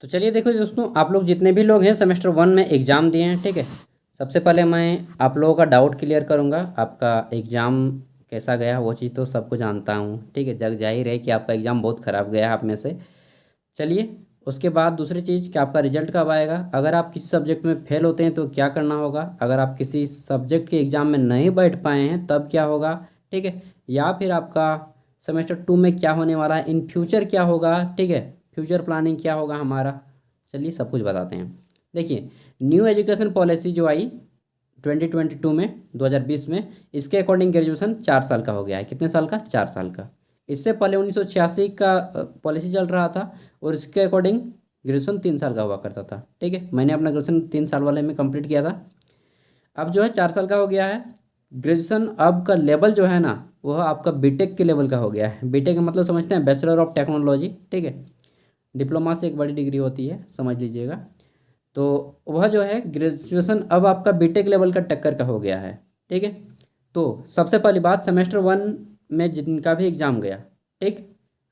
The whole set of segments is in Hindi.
तो चलिए देखो दोस्तों, आप लोग जितने भी लोग हैं सेमेस्टर 1 में एग्ज़ाम दिए हैं, ठीक है। सबसे पहले मैं आप लोगों का डाउट क्लियर करूंगा। आपका एग्ज़ाम कैसा गया वो चीज़ तो सबको जानता हूँ, ठीक है। जग जाहिर है कि आपका एग्ज़ाम बहुत ख़राब गया है आप में से। चलिए, उसके बाद दूसरी चीज़ कि आपका रिजल्ट कब आएगा। अगर आप किसी सब्जेक्ट में फेल होते हैं तो क्या करना होगा, अगर आप किसी सब्जेक्ट के एग्ज़ाम में नहीं बैठ पाए हैं तब क्या होगा, ठीक है। या फिर आपका सेमेस्टर 2 में क्या होने वाला है, इन फ्यूचर क्या होगा, ठीक है। फ्यूचर प्लानिंग क्या होगा हमारा। चलिए सब कुछ बताते हैं। देखिए, न्यू एजुकेशन पॉलिसी जो आई 2022 में, 2020 में, इसके अकॉर्डिंग ग्रेजुएशन 4 साल का हो गया है। कितने साल का? 4 साल का। इससे पहले 1986 का पॉलिसी चल रहा था और इसके अकॉर्डिंग ग्रेजुएशन 3 साल का हुआ करता था, ठीक है। मैंने अपना ग्रेजुएशन 3 साल वाले में कंप्लीट किया था। अब जो है 4 साल का हो गया है ग्रेजुएशन। अब का लेवल जो है ना, वह आपका बीटेक के लेवल का हो गया है। बीटेक का मतलब समझते हैं, बैचलर ऑफ टेक्नोलॉजी, ठीक है। डिप्लोमा से एक बड़ी डिग्री होती है, समझ लीजिएगा। तो वह जो है ग्रेजुएशन अब आपका बीटेक लेवल का टक्कर का हो गया है, ठीक है। तो सबसे पहली बात, सेमेस्टर 1 में जिनका भी एग्ज़ाम गया, ठीक,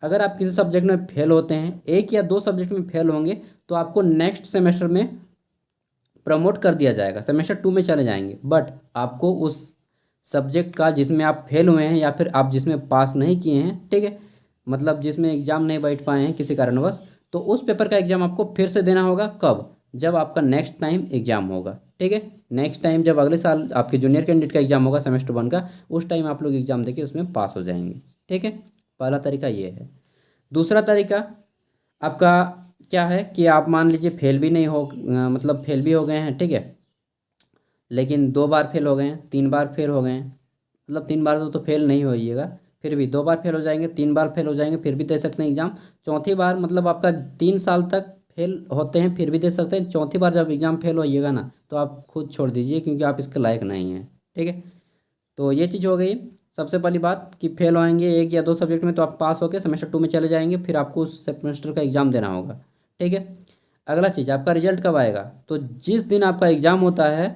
अगर आप किसी सब्जेक्ट में फेल होते हैं, एक या दो सब्जेक्ट में फेल होंगे, तो आपको नेक्स्ट सेमेस्टर में प्रमोट कर दिया जाएगा, सेमेस्टर 2 में चले जाएंगे। बट आपको उस सब्जेक्ट का जिसमें आप फेल हुए हैं या फिर आप जिसमें पास नहीं किए हैं, ठीक है, मतलब जिसमें एग्ज़ाम नहीं बैठ पाए हैं किसी कारणवश, तो उस पेपर का एग्ज़ाम आपको फिर से देना होगा। कब? जब आपका नेक्स्ट टाइम एग्ज़ाम होगा, ठीक है। नेक्स्ट टाइम जब अगले साल आपके जूनियर कैंडिडेट का एग्ज़ाम होगा सेमेस्टर 1 का, उस टाइम आप लोग एग्ज़ाम देके उसमें पास हो जाएंगे, ठीक है। पहला तरीका ये है। दूसरा तरीका आपका क्या है कि आप मान लीजिए फेल भी नहीं हो, मतलब फेल भी हो गए हैं, ठीक है, लेकिन 2 बार फेल हो गए हैं, 3 बार फेल हो गए हैं, मतलब 3 बार तो फेल नहीं होइएगा, फिर भी 2 बार फेल हो जाएंगे, 3 बार फेल हो जाएंगे, फिर भी दे सकते हैं एग्ज़ाम। चौथी बार मतलब आपका 3 साल तक फेल होते हैं फिर भी दे सकते हैं। चौथी बार जब एग्ज़ाम फेल होइएगा ना, तो आप खुद छोड़ दीजिए, क्योंकि आप इसके लायक नहीं हैं, ठीक है। तो ये चीज़ हो गई। सबसे पहली बात कि फेल होएंगे एक या दो सब्जेक्ट में, तो आप पास होकर सेमेस्टर 2 में चले जाएंगे, फिर आपको उस सेमेस्टर का एग्ज़ाम देना होगा, ठीक है। अगला चीज़, आपका रिजल्ट कब आएगा। तो जिस दिन आपका एग्ज़ाम होता है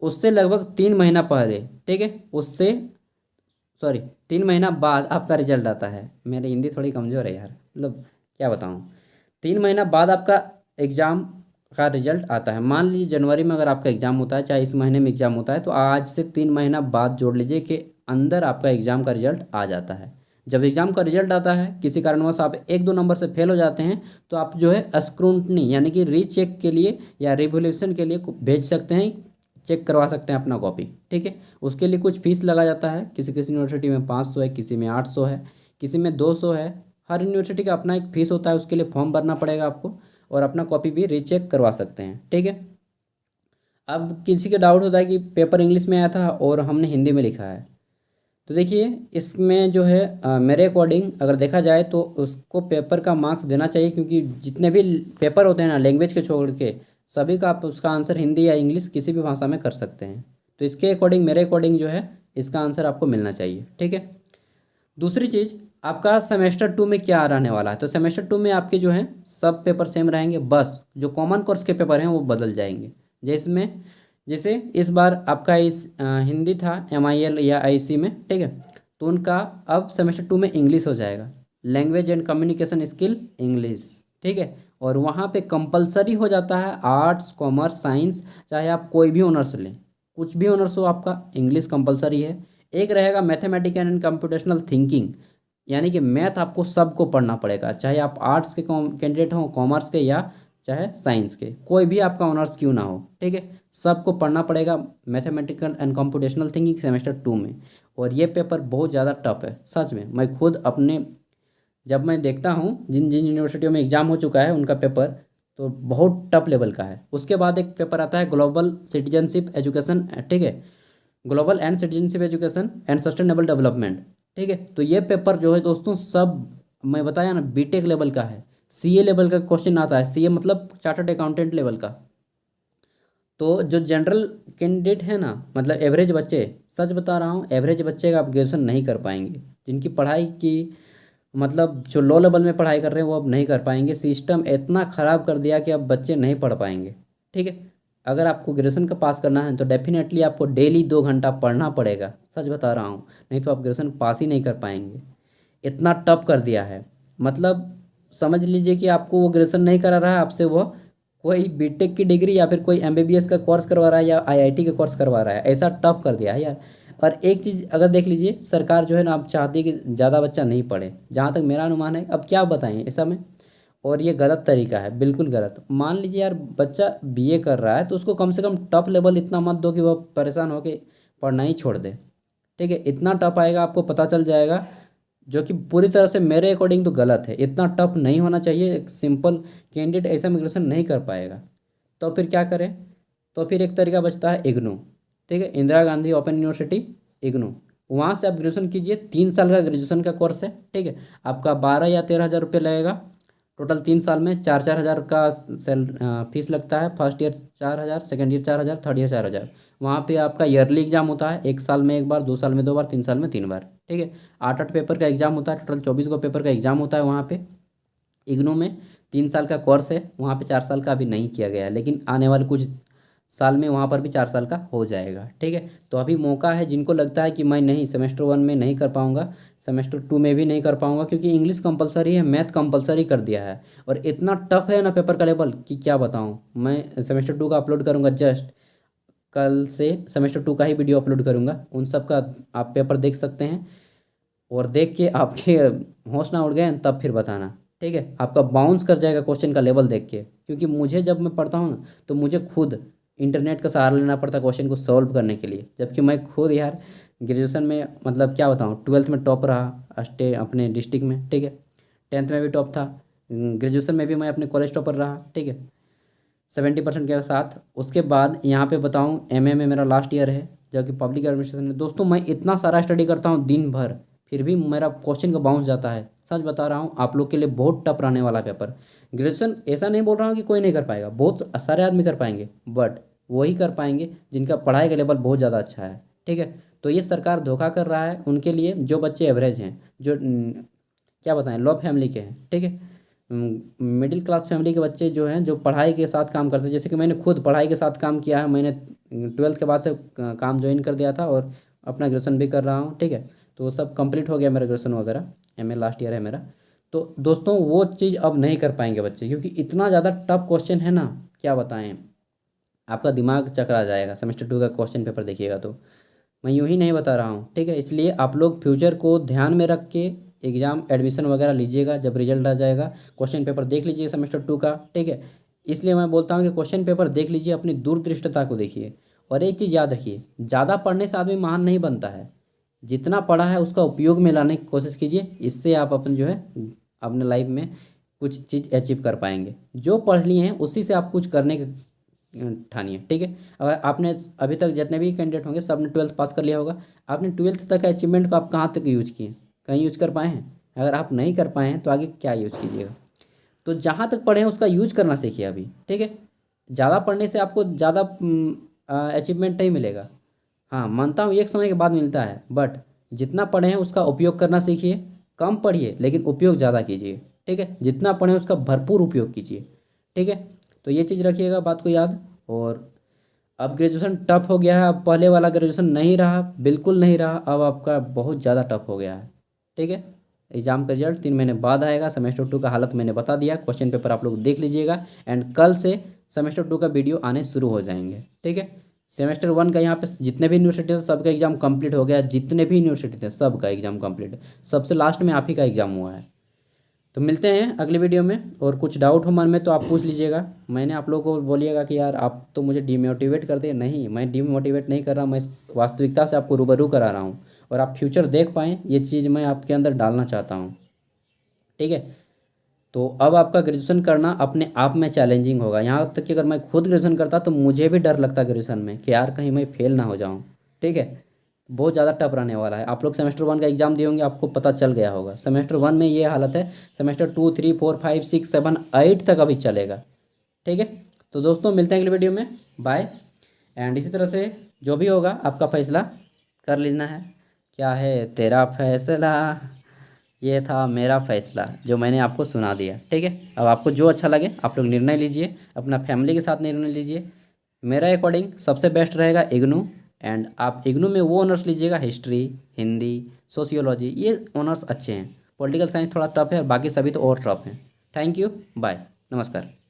उससे लगभग 3 महीना पहले, ठीक है, उससे सॉरी 3 महीना बाद आपका रिजल्ट आता है। मेरी हिंदी थोड़ी कमज़ोर है यार, मतलब क्या बताऊँ। 3 महीना बाद आपका एग्ज़ाम का रिजल्ट आता है। मान लीजिए जनवरी में अगर आपका एग्ज़ाम होता है, चाहे इस महीने में एग्ज़ाम होता है, तो आज से 3 महीना बाद जोड़ लीजिए कि अंदर आपका एग्ज़ाम का रिजल्ट आ जाता है। जब एग्ज़ाम का रिजल्ट आता है, किसी कारणवश आप एक दो नंबर से फेल हो जाते हैं, तो आप जो है स्क्रूटनी यानी कि रीचेक के लिए या रिवोल्यूशन के लिए भेज सकते हैं, चेक करवा सकते हैं अपना कॉपी, ठीक है। उसके लिए कुछ फीस लगा जाता है। किसी किसी यूनिवर्सिटी में 500 है, किसी में 800 है, किसी में 200 है। हर यूनिवर्सिटी का अपना एक फ़ीस होता है, उसके लिए फॉर्म भरना पड़ेगा आपको, और अपना कॉपी भी रीचेक करवा सकते हैं, ठीक है। अब किसी का डाउट होता है कि पेपर इंग्लिश में आया था और हमने हिंदी में लिखा है। तो देखिए, इसमें जो है मेरे अकॉर्डिंग अगर देखा जाए तो उसको पेपर का मार्क्स देना चाहिए, क्योंकि जितने भी पेपर होते हैं ना लैंग्वेज के छोड़ के, सभी का आप उसका आंसर हिंदी या इंग्लिश किसी भी भाषा में कर सकते हैं। तो इसके अकॉर्डिंग मेरे अकॉर्डिंग जो है इसका आंसर आपको मिलना चाहिए, ठीक है। दूसरी चीज़, आपका सेमेस्टर 2 में क्या रहने वाला है। तो सेमेस्टर 2 में आपके जो है सब पेपर सेम रहेंगे, बस जो कॉमन कोर्स के पेपर हैं वो बदल जाएंगे। जिसमें जैसे इस बार आपका इस हिंदी था MIL या IC में, ठीक है, तो उनका अब सेमेस्टर 2 में इंग्लिश हो जाएगा, language and communication skill English, ठीक है। और वहाँ पे कंपलसरी हो जाता है आर्ट्स कॉमर्स साइंस, चाहे आप कोई भी ऑनर्स लें, कुछ भी ऑनर्स हो, आपका इंग्लिश कंपलसरी है। एक रहेगा मैथमेटिकल एंड कंप्यूटेशनल थिंकिंग, यानी कि मैथ आपको सबको पढ़ना पड़ेगा, चाहे आप आर्ट्स के कैंडिडेट हों, कॉमर्स के, या चाहे साइंस के, कोई भी आपका ऑनर्स क्यों ना हो, ठीक है, सबको पढ़ना पड़ेगा mathematical and computational thinking semester 2 में। और ये पेपर बहुत ज़्यादा टफ है सच में। मैं खुद अपने जब मैं देखता हूँ जिन जिन यूनिवर्सिटियों में एग्ज़ाम हो चुका है उनका पेपर, तो बहुत टफ लेवल का है। उसके बाद एक पेपर आता है ग्लोबल सिटीजनशिप एजुकेशन, ठीक है, global and citizenship education and sustainable development, ठीक है। तो ये पेपर जो है दोस्तों, सब मैं बताया ना बीटेक लेवल का है। CA लेवल का क्वेश्चन आता है, CA मतलब चार्टर्ड अकाउंटेंट लेवल का। तो जो जनरल कैंडिडेट है ना, मतलब एवरेज बच्चे, सच बता रहा हूँ, एवरेज बच्चे का आप ग्रेजुएशन नहीं कर पाएंगे। जिनकी पढ़ाई की मतलब जो लो लेवल में पढ़ाई कर रहे हैं वो अब नहीं कर पाएंगे। सिस्टम इतना ख़राब कर दिया कि अब बच्चे नहीं पढ़ पाएंगे, ठीक है। अगर आपको ग्रेजुएशन का पास करना है तो डेफिनेटली आपको डेली 2 घंटा पढ़ना पड़ेगा, सच बता रहा हूँ, नहीं तो आप ग्रेजुएशन पास ही नहीं कर पाएंगे। इतना टफ कर दिया है, मतलब समझ लीजिए कि आपको वो ग्रेजुएशन नहीं करा रहा है, आपसे वो कोई बीटेक की डिग्री या फिर कोई एमबीबीएस का कोर्स करवा रहा है या आईआईटी का कोर्स करवा रहा है, ऐसा टफ कर दिया है यार। और एक चीज़ अगर देख लीजिए, सरकार जो है ना, आप चाहती है कि ज़्यादा बच्चा नहीं पढ़े, जहाँ तक मेरा अनुमान है। अब क्या बताएं ऐसा में, और ये गलत तरीका है, बिल्कुल गलत। मान लीजिए यार बच्चा बीए कर रहा है तो उसको कम से कम टॉप लेवल इतना मत दो कि वह परेशान होकर पढ़ना ही छोड़ दे। ठीक है, इतना टफ आएगा आपको पता चल जाएगा, जो कि पूरी तरह से मेरे अकॉर्डिंग तो गलत है। इतना टफ नहीं होना चाहिए, एक सिंपल कैंडिडेट ऐसा ग्रेजुएशन नहीं कर पाएगा। तो फिर क्या करें, तो फिर एक तरीका बचता है इग्नू। ठीक है, इंदिरा गांधी ओपन यूनिवर्सिटी इग्नू, वहाँ से आप ग्रेजुएशन कीजिए। 3 साल का ग्रेजुएशन का कोर्स है। ठीक है, आपका 12 या 13 हज़ार रुपये लगेगा टोटल 3 साल में। 4-4 हज़ार का फीस लगता है। फर्स्ट ईयर 4 हज़ार, सेकेंड ईयर 4 हज़ार, थर्ड ईयर 4 हज़ार। वहाँ पे आपका ईयरली एग्जाम होता है, 1 साल में 1 बार, 2 साल में 2 बार, 3 साल में 3 बार। ठीक है, 8-8 पेपर का एग्जाम होता है, टोटल 24 को पेपर का एग्जाम होता है वहाँ पे इग्नू में। 3 साल का कोर्स है, वहाँ पे 4 साल का अभी नहीं किया गया है, लेकिन आने वाले कुछ साल में वहाँ पर भी 4 साल का हो जाएगा। ठीक है, तो अभी मौका है, जिनको लगता है कि मैं नहीं सेमेस्टर 1 में नहीं कर पाऊँगा, सेमेस्टर 2 में भी नहीं कर पाऊँगा, क्योंकि इंग्लिश कंपलसरी है, मैथ कंपलसरी कर दिया है, और इतना टफ है ना पेपर का लेवल कि क्या बताऊँ। मैं सेमेस्टर 2 का अपलोड करूँगा, जस्ट कल से सेमेस्टर 2 का ही वीडियो अपलोड करूँगा, उन सब का आप पेपर देख सकते हैं, और देख के आपके होश ना उड़ गए तब फिर बताना। ठीक है, आपका बाउंस कर जाएगा क्वेश्चन का लेवल देख के, क्योंकि मुझे जब मैं पढ़ता हूँ ना, तो मुझे खुद इंटरनेट का सहारा लेना पड़ता है क्वेश्चन को सॉल्व करने के लिए, जबकि मैं खुद यार ग्रेजुएशन में मतलब क्या बताऊँ, 12th में टॉप रहा अपने डिस्ट्रिक्ट में। ठीक है, 10th में भी टॉप था, ग्रेजुएशन में भी मैं अपने कॉलेज टॉपर रहा। ठीक है, 70% के साथ। उसके बाद यहाँ पे बताऊँ, एमए में मेरा लास्ट ईयर है, जो कि पब्लिक एडमिनिस्ट्रेशन में। दोस्तों मैं इतना सारा स्टडी करता हूँ दिन भर, फिर भी मेरा क्वेश्चन का बाउंस जाता है। सच बता रहा हूँ, आप लोग के लिए बहुत टफ रहने वाला पेपर ग्रेजुएशन। ऐसा नहीं बोल रहा हूँ कि कोई नहीं कर पाएगा, बहुत सारे आदमी कर पाएंगे, बट वही कर पाएंगे जिनका पढ़ाई का लेवल बहुत ज़्यादा अच्छा है। ठीक है, तो ये सरकार धोखा कर रहा है उनके लिए जो बच्चे एवरेज हैं, जो क्या बताएं लो फैमिली के हैं। ठीक है, मिडिल क्लास फैमिली के बच्चे जो हैं, जो पढ़ाई के साथ काम करते हैं, जैसे कि मैंने खुद पढ़ाई के साथ काम किया है। मैंने 12th के बाद से काम ज्वाइन कर दिया था, और अपना ग्रेजुएशन भी कर रहा हूँ। ठीक है, तो वो सब कंप्लीट हो गया मेरा ग्रेजुएशन वगैरह, एमए लास्ट ईयर है मेरा। तो दोस्तों वो चीज़ अब नहीं कर पाएंगे बच्चे, क्योंकि इतना ज़्यादा टफ क्वेश्चन है ना, क्या बताएं, आपका दिमाग चकरा जाएगा सेमेस्टर 2 का क्वेश्चन पेपर देखिएगा तो। मैं यूँ ही नहीं बता रहा हूँ। ठीक है, इसलिए आप लोग फ्यूचर को ध्यान में रख के एग्ज़ाम एडमिशन वगैरह लीजिएगा। जब रिजल्ट आ जाएगा, क्वेश्चन पेपर देख लीजिए सेमेस्टर 2 का। ठीक है, इसलिए मैं बोलता हूँ कि क्वेश्चन पेपर देख लीजिए, अपनी दूरदृष्टता को देखिए। और एक चीज़ याद रखिए, ज़्यादा पढ़ने से आदमी महान नहीं बनता है, जितना पढ़ा है उसका उपयोग में लाने की कोशिश कीजिए। इससे आप अपने जो है अपने लाइफ में कुछ चीज़ अचीव कर पाएंगे। जो पढ़ लिए हैं उसी से आप कुछ करने के ठानिए। ठीक है, अगर आपने अभी तक जितने भी कैंडिडेट होंगे सब ने 12th पास कर लिया होगा, आपने 12th तक अचीवमेंट को आप कहाँ तक यूज किए, कहीं यूज कर पाए हैं? अगर आप नहीं कर पाए हैं तो आगे क्या यूज कीजिएगा। तो जहाँ तक पढ़े हैं उसका यूज करना सीखिए अभी। ठीक है, ज़्यादा पढ़ने से आपको ज़्यादा अचीवमेंट नहीं मिलेगा। हाँ मानता हूँ एक समय के बाद मिलता है, बट जितना पढ़े हैं उसका उपयोग करना सीखिए। कम पढ़िए लेकिन उपयोग ज़्यादा कीजिए। ठीक है, जितना पढ़ें उसका भरपूर उपयोग कीजिए। ठीक है, तो ये चीज़ रखिएगा बात को याद। और अब ग्रेजुएशन टफ हो गया है, अब पहले वाला ग्रेजुएशन नहीं रहा, बिल्कुल नहीं रहा, अब आपका बहुत ज़्यादा टफ हो गया है। ठीक है, एग्जाम का रिजल्ट 3 महीने बाद आएगा। सेमेस्टर 2 का हालत मैंने बता दिया, क्वेश्चन पेपर आप लोग देख लीजिएगा, एंड कल से सेमेस्टर 2 का वीडियो आने शुरू हो जाएंगे। ठीक है, सेमेस्टर 1 का यहाँ पे जितने भी यूनिवर्सिटी थे सबका एग्जाम कंप्लीट हो गया, जितने भी यूनिवर्सिटी थे सबका एग्जाम कंप्लीट है, सबसे लास्ट में आप ही का एग्जाम हुआ है। तो मिलते हैं अगले वीडियो में, और कुछ डाउट हो मन में तो आप पूछ लीजिएगा। मैंने आप लोगों को बोलिएगा कि यार आप तो मुझे डिमोटिवेट कर दे, नहीं मैं डिमोटिवेट नहीं कर रहा, मैं वास्तविकता से आपको रूबरू करा रहा हूँ, और आप फ्यूचर देख पाएँ ये चीज़ मैं आपके अंदर डालना चाहता हूँ। ठीक है, तो अब आपका ग्रेजुएशन करना अपने आप में चैलेंजिंग होगा। यहाँ तक कि अगर मैं खुद ग्रेजुएशन करता तो मुझे भी डर लगता ग्रेजुएशन में कि यार कहीं मैं फेल ना हो जाऊँ। ठीक है, बहुत ज़्यादा टफ रहने वाला है। आप लोग सेमेस्टर 1 का एग्जाम दिए होंगे, आपको पता चल गया होगा सेमेस्टर 1 में ये हालत है, सेमेस्टर 2, 3, 4, 5, 6, 7, 8 तक अभी चलेगा। ठीक है, तो दोस्तों मिलते हैं अगले वीडियो में, बाय। एंड इसी तरह से जो भी होगा आपका फैसला कर लेना है। क्या है तेरा फैसला, ये था मेरा फैसला जो मैंने आपको सुना दिया। ठीक है, अब आपको जो अच्छा लगे आप लोग निर्णय लीजिए, अपना फैमिली के साथ निर्णय लीजिए। मेरा अकॉर्डिंग सबसे बेस्ट रहेगा इग्नू, एंड आप इग्नू में वो ऑनर्स लीजिएगा, हिस्ट्री, हिंदी, सोशियोलॉजी, ये ऑनर्स अच्छे हैं। पॉलिटिकल साइंस थोड़ा टफ है, और बाकी सभी तो और टफ हैं। थैंक यू, बाय, नमस्कार।